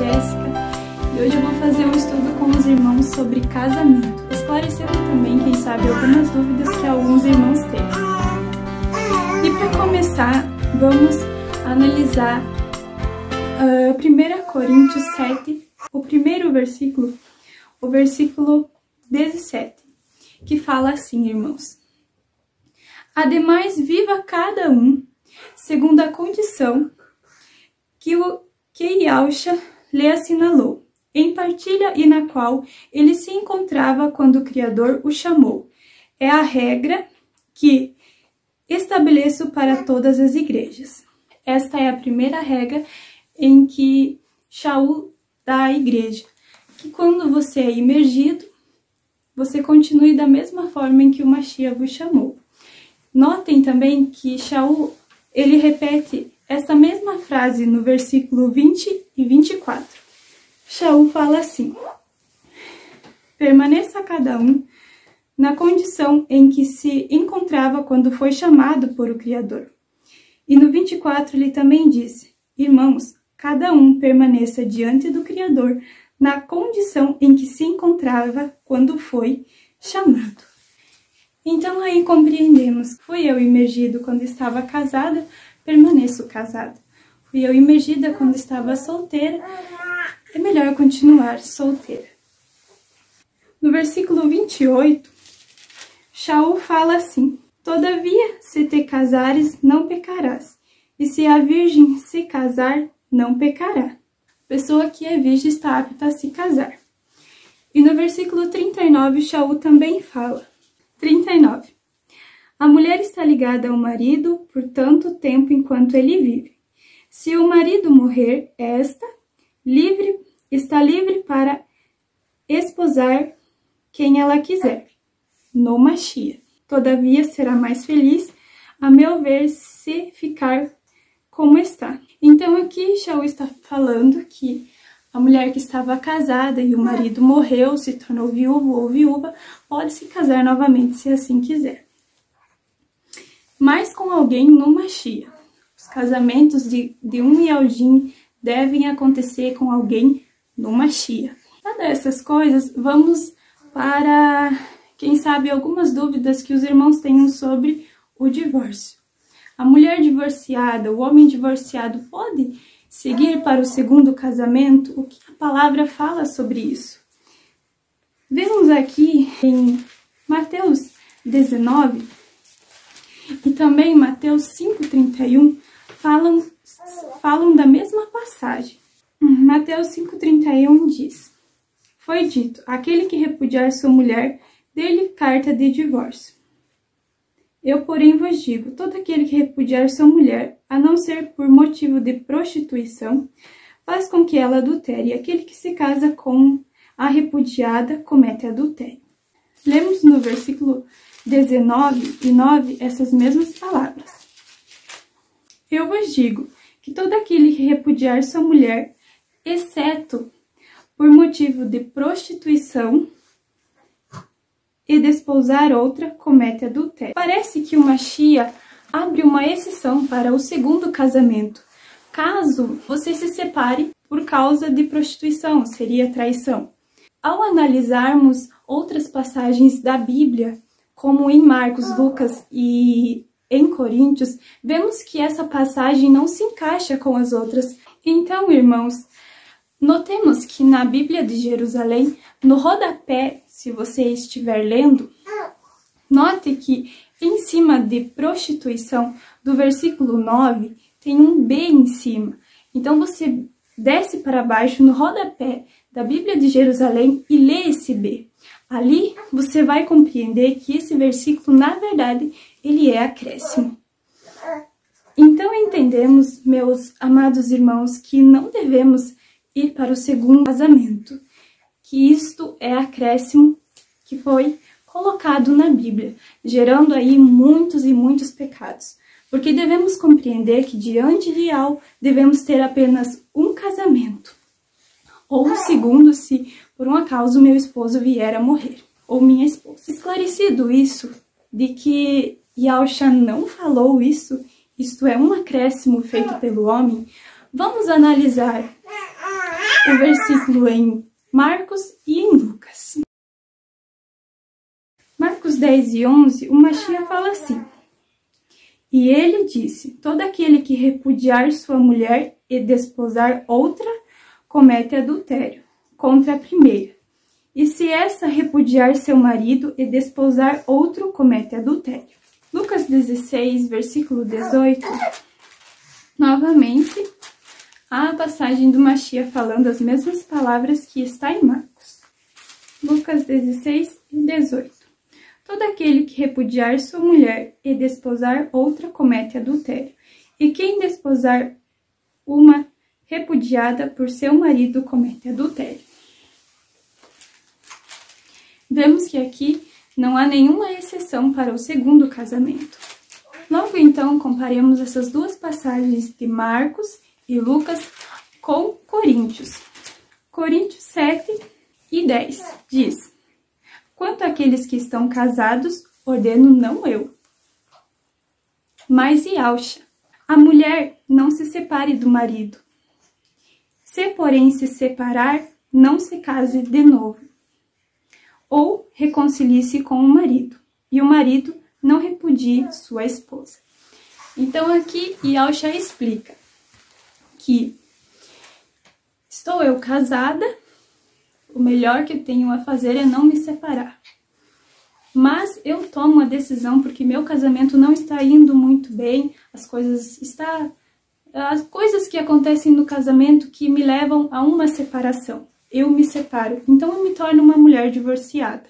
Jéssica e hoje eu vou fazer um estudo com os irmãos sobre casamento, esclarecendo também, quem sabe, algumas dúvidas que alguns irmãos têm. E para começar, vamos analisar 1 Coríntios 7, o primeiro versículo, o versículo 17, que fala assim, irmãos: Ademais, viva cada um segundo a condição que Yahshua lhe assinalou, em partilha e na qual ele se encontrava quando o Criador o chamou. É a regra que estabeleço para todas as igrejas. Esta é a primeira regra em que Shaul dá à igreja, que quando você é imergido, você continue da mesma forma em que o Mashiach vos chamou. Notem também que Shaul, ele repete essa mesma frase no versículo 20 e 24. Shaul fala assim: permaneça cada um na condição em que se encontrava quando foi chamado por o Criador. E no 24 ele também disse: irmãos, cada um permaneça diante do Criador na condição em que se encontrava quando foi chamado. Então aí compreendemos: fui eu imergido quando estava casada, permaneço casada. Fui eu imergida quando estava solteira, é melhor continuar solteira. No versículo 28, Shaul fala assim: todavia, se te casares, não pecarás, e se a virgem se casar, não pecará. A pessoa que é virgem está apta a se casar. E no versículo 39, Shaul também fala: 39. A mulher está ligada ao marido por tanto tempo enquanto ele vive. Se o marido morrer, esta está livre para esposar quem ela quiser, no Mashiach. Todavia, será mais feliz, a meu ver, se ficar como está. Então aqui Shaul está falando que a mulher que estava casada e o marido morreu, se tornou viúvo ou viúva, pode se casar novamente se assim quiser. Mas com alguém no Mashiach. Os casamentos de um Yaldim devem acontecer com alguém no Mashiach. Dadas essas coisas, vamos para, quem sabe, algumas dúvidas que os irmãos tenham sobre o divórcio. A mulher divorciada, o homem divorciado pode seguir para o segundo casamento? O que a palavra fala sobre isso? Vemos aqui em Mateus 19 e também Mateus 5,31 falam da mesma passagem. Mateus 5,31 diz: foi dito, aquele que repudiar sua mulher, dê-lhe carta de divórcio. Eu, porém, vos digo, todo aquele que repudiar sua mulher, a não ser por motivo de prostituição, faz com que ela adultere, e aquele que se casa com a repudiada comete adultério. Lemos no versículo 19 e 9 essas mesmas palavras. Eu vos digo que todo aquele que repudiar sua mulher, exceto por motivo de prostituição, e desposar outra, comete adultério. Parece que o Mashiach abre uma exceção para o segundo casamento. Caso você se separe por causa de prostituição, seria traição. Ao analisarmos outras passagens da Bíblia, como em Marcos, Lucas e em Coríntios, vemos que essa passagem não se encaixa com as outras. Então, irmãos, notemos que na Bíblia de Jerusalém, no rodapé, se você estiver lendo, note que em cima de prostituição, do versículo 9, tem um B em cima. Então você desce para baixo no rodapé da Bíblia de Jerusalém e lê esse B. Ali você vai compreender que esse versículo, na verdade, ele é acréscimo. Então entendemos, meus amados irmãos, que não devemos ir para o segundo casamento, que isto é acréscimo que foi colocado na Bíblia, gerando aí muitos e muitos pecados. Porque devemos compreender que diante de Yahweh devemos ter apenas um casamento, ou um segundo se por um acaso meu esposo vier a morrer, ou minha esposa. Esclarecido isso, de que Yahshua não falou isso, isto é um acréscimo feito pelo homem, vamos analisar o versículo em Marcos e em Lucas. Marcos 10 e 11, o Mashiach fala assim: e ele disse, todo aquele que repudiar sua mulher e desposar outra, comete adultério contra a primeira. E se essa repudiar seu marido e desposar outro, comete adultério. Lucas 16, versículo 18, novamente, a passagem do Mashiach falando as mesmas palavras que está em Marcos. Lucas 16 e 18. Todo aquele que repudiar sua mulher e desposar outra comete adultério. E quem desposar uma repudiada por seu marido comete adultério. Vemos que aqui não há nenhuma exceção para o segundo casamento. Logo então, comparemos essas duas passagens de Marcos e Lucas com Coríntios. Coríntios 7 e 10 diz: quanto àqueles que estão casados, ordeno não eu, mas Yahshua. A mulher não se separe do marido. Se, porém, se separar, não se case de novo. Ou reconcilie-se com o marido, e o marido não repudie sua esposa. Então aqui Yahshua explica que estou eu casada, o melhor que tenho a fazer é não me separar. Mas eu tomo a decisão porque meu casamento não está indo muito bem, as coisas que acontecem no casamento que me levam a uma separação. Eu me separo, então eu me torno uma mulher divorciada.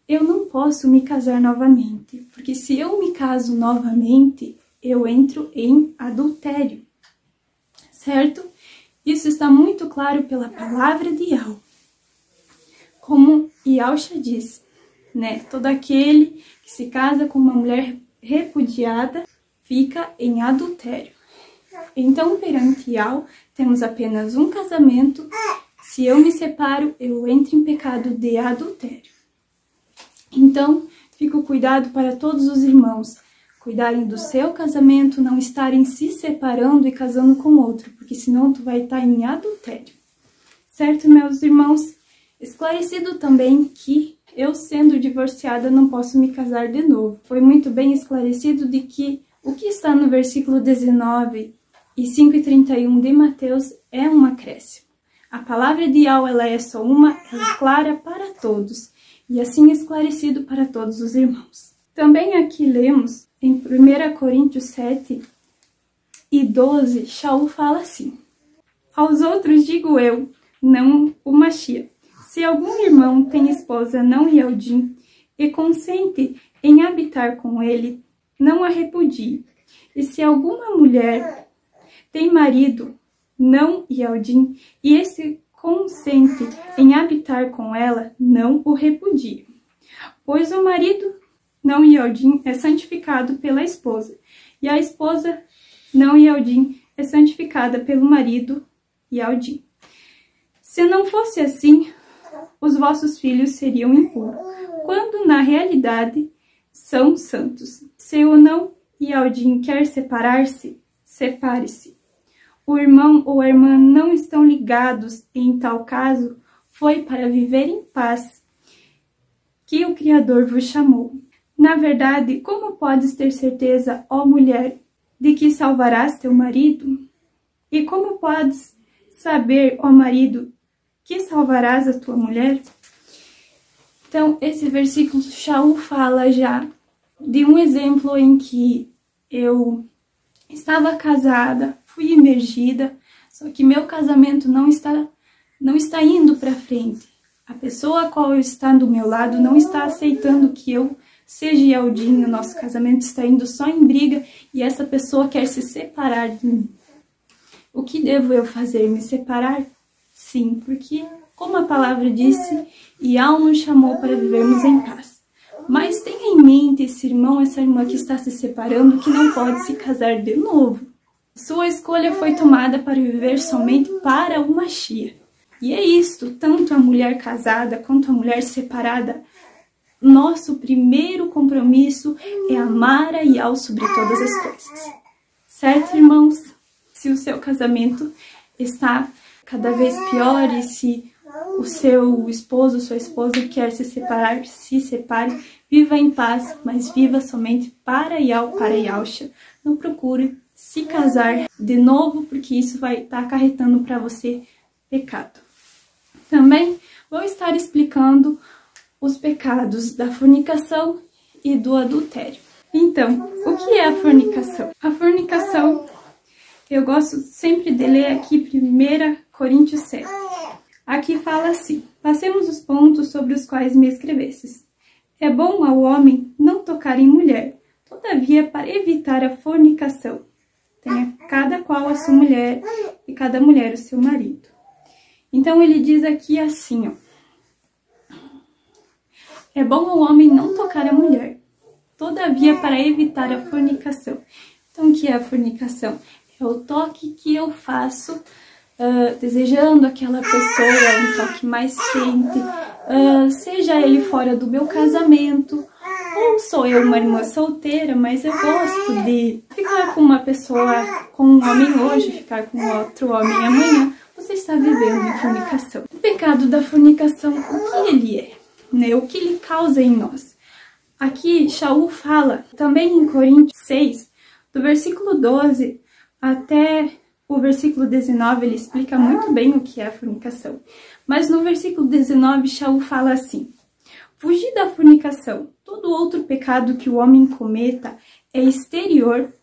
Eu não posso me casar novamente, porque se eu me caso novamente, eu entro em adultério, certo? Isso está muito claro pela palavra de Yahweh. Como Yahshua diz, né? Todo aquele que se casa com uma mulher repudiada fica em adultério. Então, perante Yahweh, temos apenas um casamento. Se eu me separo, eu entro em pecado de adultério. Então, fica o cuidado para todos os irmãos cuidarem do seu casamento, não estarem se separando e casando com outro, porque senão tu vai estar em adultério. Certo, meus irmãos? Esclarecido também que eu, sendo divorciada, não posso me casar de novo. Foi muito bem esclarecido de que o que está no versículo 19 e 5:31 de Mateus é um acréscimo. A palavra de Yahweh, ela é só uma, ela é clara para todos, e assim esclarecido para todos os irmãos. Também aqui lemos em 1 Coríntios 7 e 12, Shaul fala assim: aos outros digo eu, não o Mashiach, se algum irmão tem esposa não Yaldim e consente em habitar com ele, não a repudie. E se alguma mulher tem marido não Yaldim e esse consente em habitar com ela, não o repudie. Pois o marido não Yaldim é santificado pela esposa, e a esposa não Yaldim é santificada pelo marido Yaldim. Se não fosse assim, os vossos filhos seriam impuros, quando na realidade são santos. Se o não Yaldim quer separar-se, separe-se. O irmão ou a irmã não estão ligados, e em tal caso, foi para viver em paz que o Criador vos chamou. Na verdade, como podes ter certeza, ó mulher, de que salvarás teu marido? E como podes saber, ó marido, que salvarás a tua mulher? Então, esse versículo, Shaul fala já de um exemplo em que eu estava casada, fui imergida, só que meu casamento não está indo para frente. A pessoa a qual está do meu lado não está aceitando que eu seja Yaldim, o nosso casamento está indo só em briga e essa pessoa quer se separar de mim. O que devo eu fazer? Me separar? Sim, porque, como a palavra disse, Yahweh nos chamou para vivermos em paz. Mas tenha em mente esse irmão, essa irmã que está se separando, que não pode se casar de novo. Sua escolha foi tomada para viver somente para o Mashiach. E é isto, tanto a mulher casada quanto a mulher separada, nosso primeiro compromisso é amar a Yahweh sobre todas as coisas. Certo, irmãos? Se o seu casamento está cada vez pior, e se o seu esposo, sua esposa quer se separar, se separe, viva em paz, mas viva somente para Yahshua. Não procure se casar de novo, porque isso vai estar acarretando para você pecado. Também vou estar explicando os pecados da fornicação e do adultério. Então, o que é a fornicação? A fornicação, eu gosto sempre de ler aqui 1 Coríntios 7. Aqui fala assim: passemos os pontos sobre os quais me escrevestes. É bom ao homem não tocar em mulher, todavia, para evitar a fornicação, tenha cada qual a sua mulher e cada mulher o seu marido. Então ele diz aqui assim, ó: é bom ao homem não tocar a mulher, todavia, para evitar a fornicação. Então, o que é a fornicação? É o toque que eu faço desejando aquela pessoa, um toque mais quente, seja ele fora do meu casamento, ou sou eu uma irmã solteira, mas eu gosto de ficar com uma pessoa, com um homem hoje, ficar com outro homem amanhã. Você está vivendo em fornicação. O pecado da fornicação, o que ele é? Né? O que ele causa em nós? Aqui, Shaul fala, também em Coríntios 6, do versículo 12 até o versículo 19, ele explica muito bem o que é a fornicação. Mas no versículo 19, Shaul fala assim: fugir da fornicação. Todo outro pecado que o homem cometa é exterior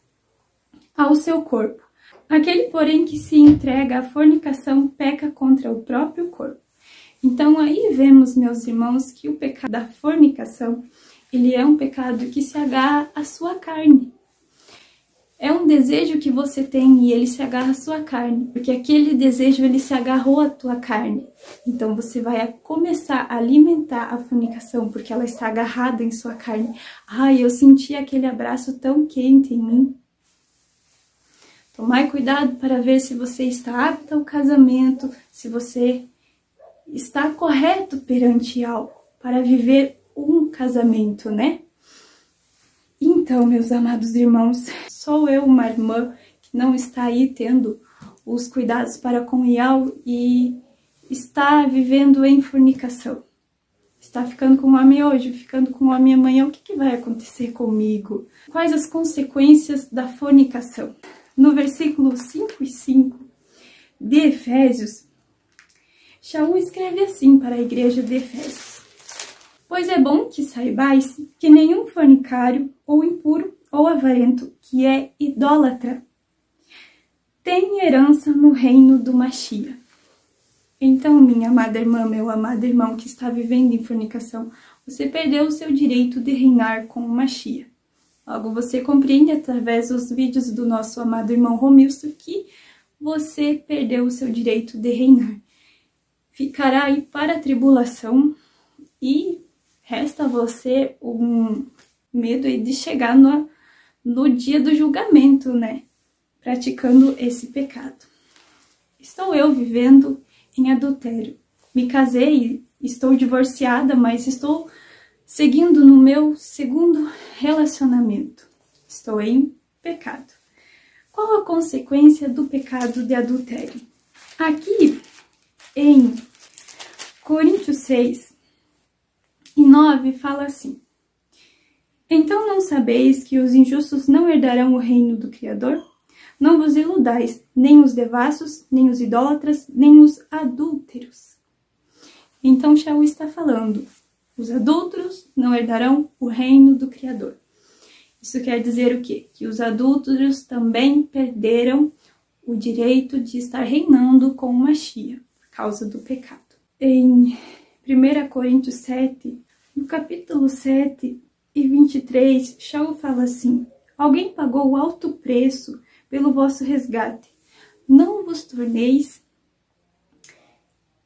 ao seu corpo. Aquele, porém, que se entrega à fornicação peca contra o próprio corpo. Então, aí vemos, meus irmãos, que o pecado da fornicação, ele é um pecado que se agarra à sua carne. É um desejo que você tem e ele se agarra à sua carne, porque aquele desejo, ele se agarrou à tua carne. Então, você vai começar a alimentar a fornicação, porque ela está agarrada em sua carne. Ai, eu senti aquele abraço tão quente em mim. Tomai cuidado para ver se você está apta ao casamento, se você está correto perante algo, para viver um casamento, né? Então, meus amados irmãos, sou eu uma irmã que não está aí tendo os cuidados para com Yahweh e está vivendo em fornicação. Está ficando com um homem hoje, ficando com um homem amanhã, o que vai acontecer comigo? Quais as consequências da fornicação? No versículo 5 e 5 de Efésios, Shaul escreve assim para a igreja de Efésios: pois é bom que saibais que nenhum fornicário, ou impuro, ou avarento, que é idólatra, tem herança no reino do Mashiach. Então, minha amada irmã, meu amado irmão que está vivendo em fornicação, você perdeu o seu direito de reinar com o Mashiach. Logo, você compreende através dos vídeos do nosso amado irmão Romilson que você perdeu o seu direito de reinar. Ficará aí para a tribulação e resta a você um medo aí de chegar no dia do julgamento, né? Praticando esse pecado. Estou eu vivendo em adultério. Me casei, estou divorciada, mas estou seguindo no meu segundo relacionamento. Estou em pecado. Qual a consequência do pecado de adultério? Aqui em Coríntios 6 e 9 fala assim: então não sabeis que os injustos não herdarão o reino do Criador? Não vos iludais, nem os devassos, nem os idólatras, nem os adúlteros. Então Shaul está falando: os adúlteros não herdarão o reino do Criador. Isso quer dizer o quê? Que os adúlteros também perderam o direito de estar reinando com o Mashiach, por causa do pecado. Em 1 Coríntios 7, no capítulo 7 e 23, Shaul fala assim: alguém pagou alto preço pelo vosso resgate. Não vos torneis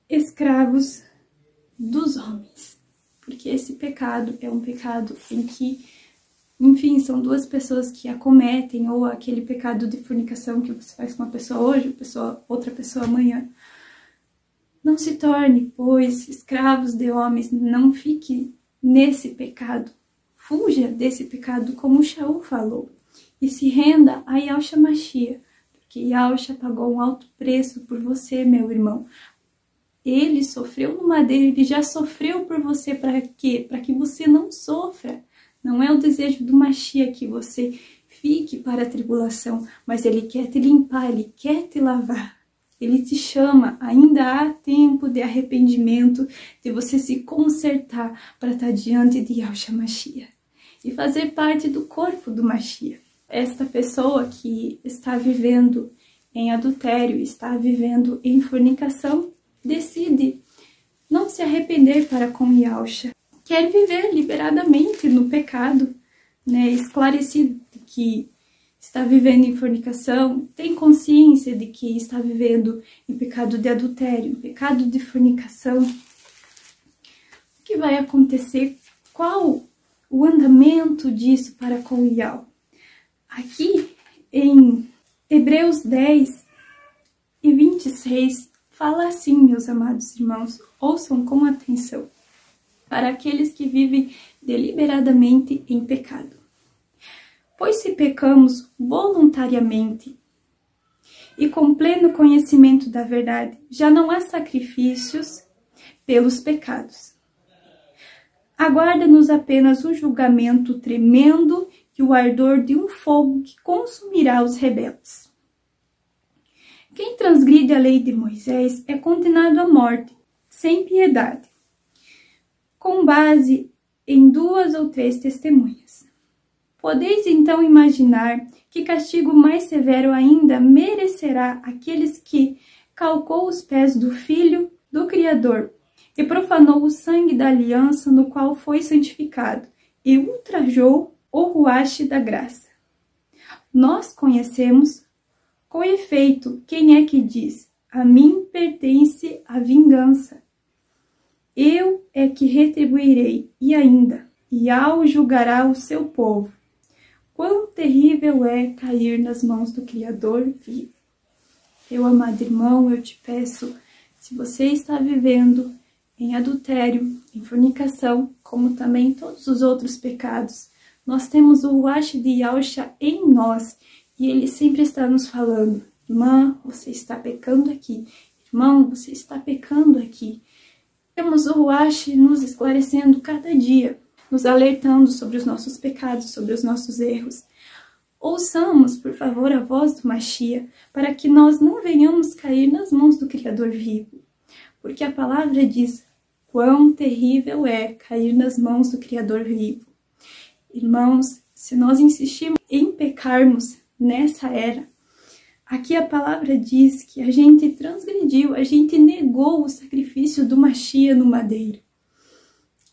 escravos dos homens. Porque esse pecado é um pecado em que, enfim, são duas pessoas que acometem, ou aquele pecado de fornicação que você faz com uma pessoa hoje, outra pessoa amanhã. Não se torne, pois, escravos de homens, não fique nesse pecado. Fuja desse pecado, como Shaul falou, e se renda a Yahshua Mashiach, porque Yahushua pagou um alto preço por você, meu irmão. Ele sofreu no madeiro, ele já sofreu por você, para quê? Para que você não sofra. Não é o desejo do Mashiach que você fique para a tribulação, mas ele quer te limpar, ele quer te lavar. Ele te chama, ainda há tempo de arrependimento, de você se consertar para estar diante de Yahushua Mashiach e fazer parte do corpo do Mashiach. Esta pessoa que está vivendo em adultério, está vivendo em fornicação, decide não se arrepender para com Yahushua. Quer viver liberadamente no pecado, né? Esclarecido de que está vivendo em fornicação, tem consciência de que está vivendo em pecado de adultério, em pecado de fornicação. O que vai acontecer? Qual o andamento disso para com Yahushua? Aqui em Hebreus 10 e 26, fala assim, meus amados irmãos, ouçam com atenção, para aqueles que vivem deliberadamente em pecado. Pois se pecamos voluntariamente e com pleno conhecimento da verdade, já não há sacrifícios pelos pecados. Aguarda-nos apenas o julgamento tremendo e o ardor de um fogo que consumirá os rebeldes. Quem transgride a lei de Moisés é condenado à morte, sem piedade, com base em 2 ou 3 testemunhas. Podeis então imaginar que castigo mais severo ainda merecerá aqueles que calcou os pés do Filho do Criador e profanou o sangue da aliança no qual foi santificado e ultrajou o ruache da graça. Nós conhecemos, com efeito, quem é que diz: a mim pertence a vingança. Eu é que retribuirei, e ainda, Yahushua julgará o seu povo. Quão terrível é cair nas mãos do Criador vivo. Meu amado irmão, eu te peço, se você está vivendo em adultério, em fornicação, como também todos os outros pecados, nós temos o ruache de Yahushua em nós, e ele sempre está nos falando: irmã, você está pecando aqui. Irmão, você está pecando aqui. Temos o ruache nos esclarecendo cada dia, nos alertando sobre os nossos pecados, sobre os nossos erros. Ouçamos, por favor, a voz do Mashiach, para que nós não venhamos cair nas mãos do Criador vivo. Porque a palavra diz: quão terrível é cair nas mãos do Criador vivo. Irmãos, se nós insistirmos em pecarmos nessa era, aqui a palavra diz que a gente transgrediu, a gente negou o sacrifício do Mashiach no madeiro.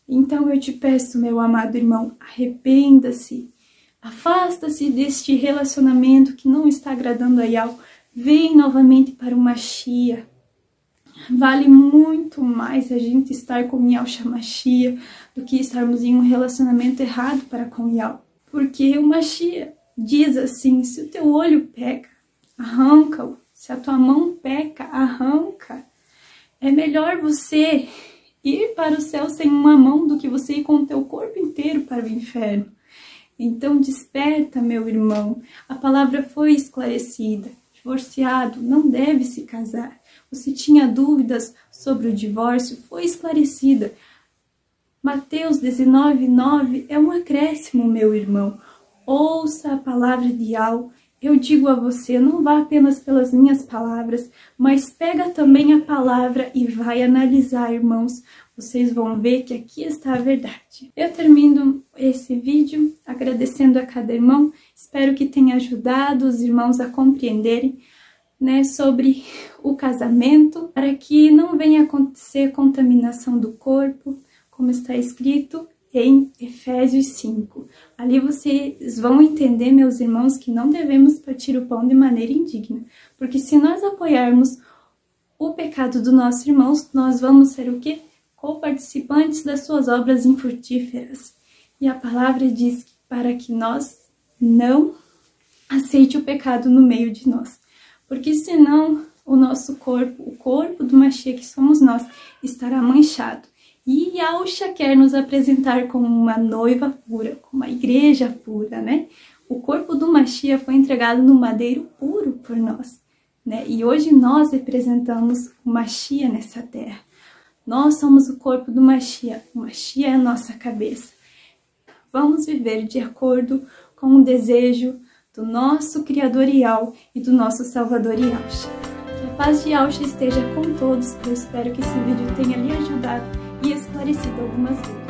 Então eu te peço, meu amado irmão, arrependa-se, afasta-se deste relacionamento que não está agradando a Yahushua, vem novamente para o Mashiach. Vale muito mais a gente estar com Yahushua Mashiach do que estarmos em um relacionamento errado para com Yahushua. Porque o Mashiach diz assim: se o teu olho peca, arranca-o. Se a tua mão peca, arranca. É melhor você ir para o céu sem uma mão do que você ir com o teu corpo inteiro para o inferno. Então desperta, meu irmão. A palavra foi esclarecida. Divorciado não deve se casar. Você tinha dúvidas sobre o divórcio, foi esclarecida. Mateus 19:9 é um acréscimo, meu irmão. Ouça a palavra de Yahushua. Eu digo a você, não vá apenas pelas minhas palavras, mas pega também a palavra e vai analisar, irmãos. Vocês vão ver que aqui está a verdade. Eu termino esse vídeo agradecendo a cada irmão. Espero que tenha ajudado os irmãos a compreenderem, né, sobre o casamento, para que não venha acontecer contaminação do corpo, como está escrito em Efésios 5. Ali vocês vão entender, meus irmãos, que não devemos partir o pão de maneira indigna, porque se nós apoiarmos o pecado dos nossos irmãos, nós vamos ser o quê? Co-participantes das suas obras infrutíferas. E a palavra diz que para que nós não aceite o pecado no meio de nós, porque senão o nosso corpo, o corpo do Mashiach que somos nós, estará manchado. E Yahushua quer nos apresentar como uma noiva pura, como uma igreja pura, né? O corpo do Mashiach foi entregado no madeiro puro, por nós, né? E hoje nós representamos o Mashiach nessa terra. Nós somos o corpo do Mashiach. O Mashiach é a nossa cabeça. Vamos viver de acordo com o desejo do nosso Criador Yahweh e do nosso Salvador Yahushua. Que a paz de Yahushua esteja com todos. Eu espero que esse vídeo tenha lhe ajudado e esclarecido algumas dúvidas.